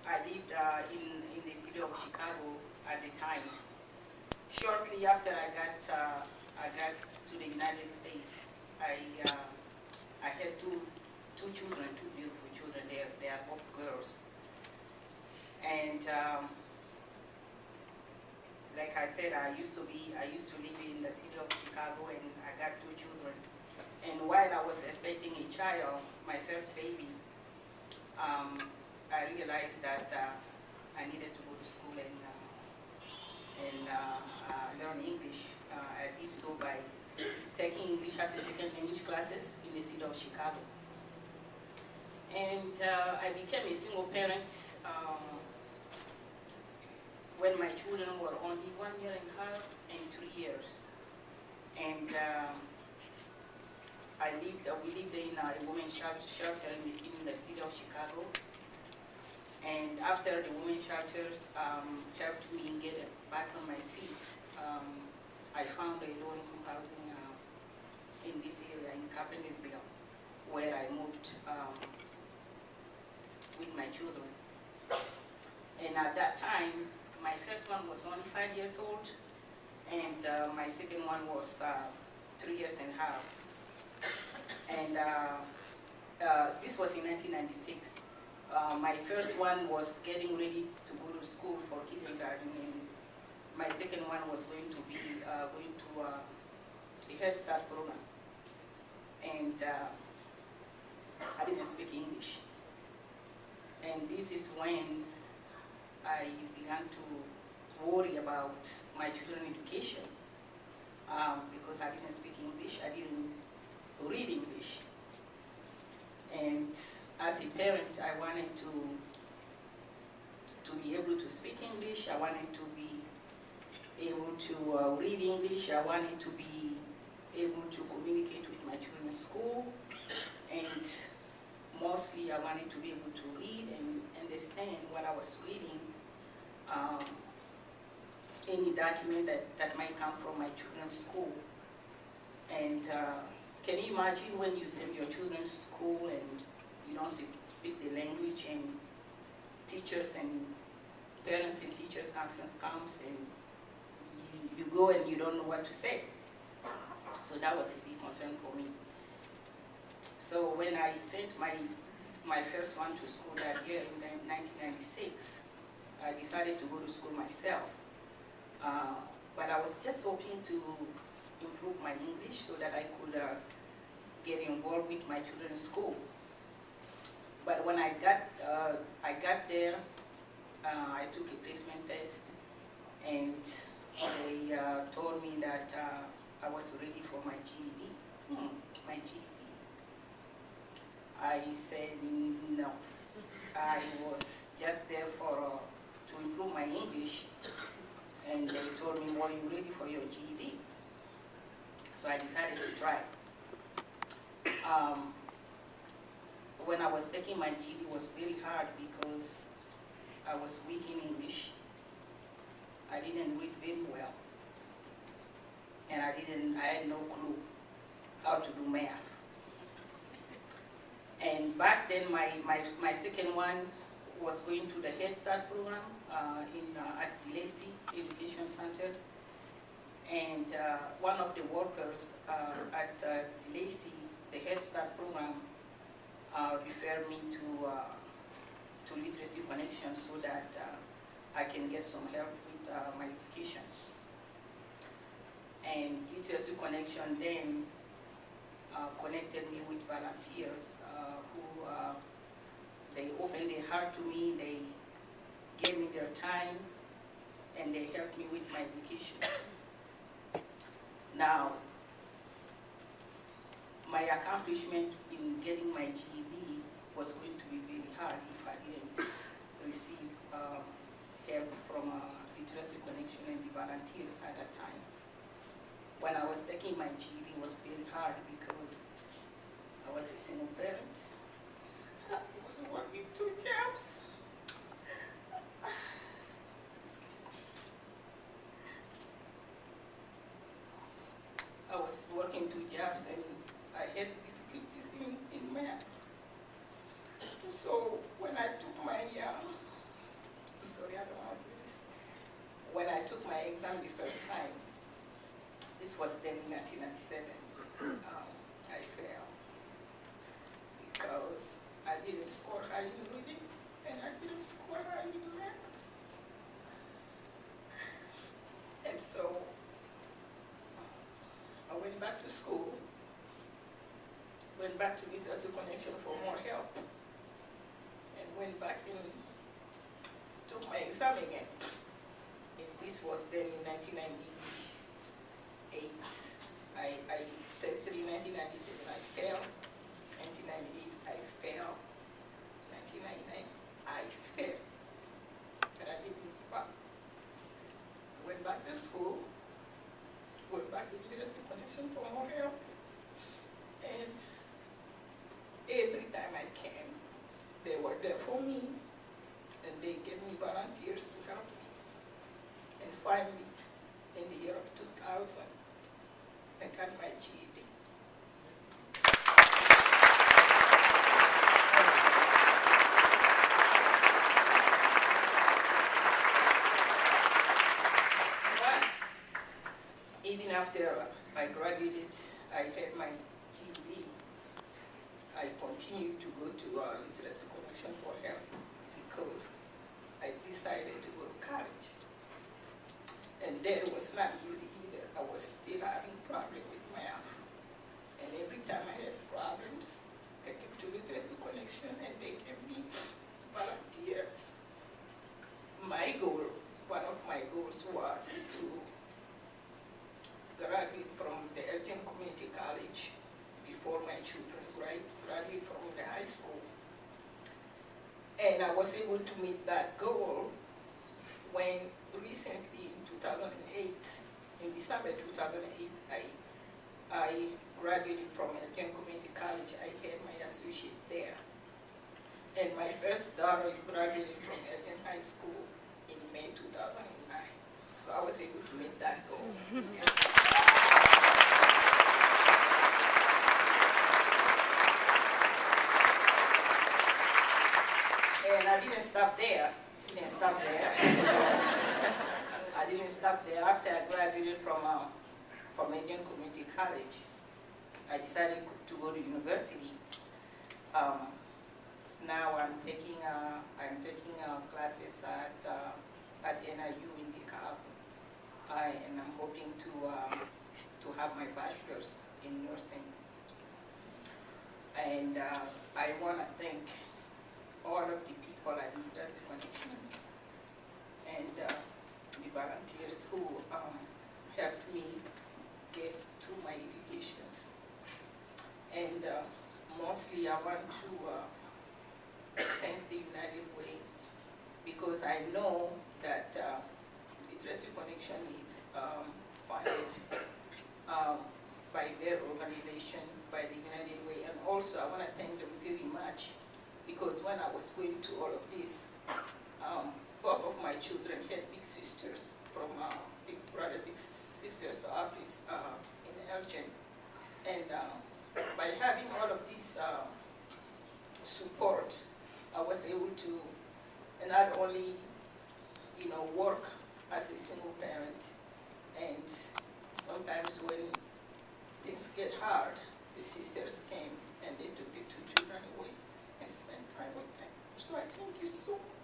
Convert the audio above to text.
I lived in the city of Chicago at the time. Shortly after I got to the United States, I had two children, two beautiful children. They are both girls. And like I said, I used to live in the city of Chicago, and I got two children. And while I was expecting a child, my first baby, I realized that I needed to go to school and learn English. I did so by taking English as a second language classes in the city of Chicago. And I became a single parent when my children were only 1 year and a half and 3 years. And we lived in a women's shelter in the city of Chicago. And after the women's shelters helped me get back on my feet, I found a low-income housing in this area in Carpentersville, where I moved with my children. And at that time, my first one was only 5 years old, and my second one was 3 years and a half. And this was in 1996. My first one was getting ready to go to school for kindergarten, and my second one was going to be going to the Head Start program. And I didn't speak English. And this is when I began to worry about my children's education because I didn't speak English, I didn't read English. And as a parent, I wanted to be able to speak English, I wanted to be able to read English, I wanted to be able to communicate with my children in school, and mostly I wanted to be able to read and understand what I was reading, any document that might come from my children's school. And can you imagine when you send your children to school and you don't speak the language, and teachers and parents and teachers conference comes, and you go and you don't know what to say. So that was a big concern for me. So when I sent my first one to school that year in 1996, I decided to go to school myself. But I was just hoping to improve my English so that I could get involved with my children's school. But when I got there, I took a placement test, and they told me that I was ready for my GED. My GED. I said no. I was just there to improve my English, and they told me, well, you're ready for your GED. So I decided to try. When I was taking my GED, it was very hard because I was weak in English. I didn't read very well, and I had no clue how to do math. And back then, my second one was going to the Head Start program at Lacey Education Center. And one of the workers at Lacey, the Head Start program, referred me to Literacy Connection so that I can get some help with my education. And Literacy Connection then connected me with volunteers who they opened their heart to me, they gave me their time, and they helped me with my education. Now, my accomplishment in getting my GED was going to be very hard if I didn't receive help from Literacy Connection and the volunteers at that time. When I was taking my GED, it was very hard because I was a single parent. I was working 2 jobs. Excuse me. I was working 2 jobs, and I had difficulties in math. So when I took my when I took my exam the first time, this was then in 1997, I failed because I didn't score high in reading and I didn't score high in math. And so I went back to school, went back to Literacy Connection for more help, and went back and took my exam again. And this was then in 1998. I tested in 1997, I failed. 1998, I failed. 1999, I failed. But I didn't give up. I went back to school, went back to Literacy Connection for more help. And every time I came, they were there for me, and they gave me volunteers to help me. And finally, in the year of 2000, I got my GED. But even after I graduated, I had my GED. I continued to go to Literacy Connection for help because I decided to go to college. And that was not easy either. I was still having problems with math. And every time I had problems, I came to Literacy Connection and they gave me volunteers. My goal, one of my goals was to graduate from the Elgin Community College before my children graduate from the high school. And I was able to meet that goal when recently in 2008, in December 2008, I graduated from Elgin Community College. I had my associate there. And my first daughter graduated from Elgin High School in May 2009. So I was able to meet that goal. And I didn't stop there. I didn't stop there. After I graduated from Elgin Community College, I decided to go to university. Now I'm taking classes at NIU in DeKalb, and I'm hoping to have my bachelor's in nursing. And I want to thank all of the people at Literacy Connections and the volunteers who helped me get to my educations. And mostly I want to thank the United Way, because I know that Literacy Connection is funded by their organization, by the United Way. And also I want to thank them very much, because when I was going through all of this, both of my children had big sisters from Big Brother, Big Sisters office in Elgin. And by having all of this support, I was able to not only, work as a single parent, and sometimes when things get hard, the sisters came and they took the two children away and spent time with them. So I thank you so much.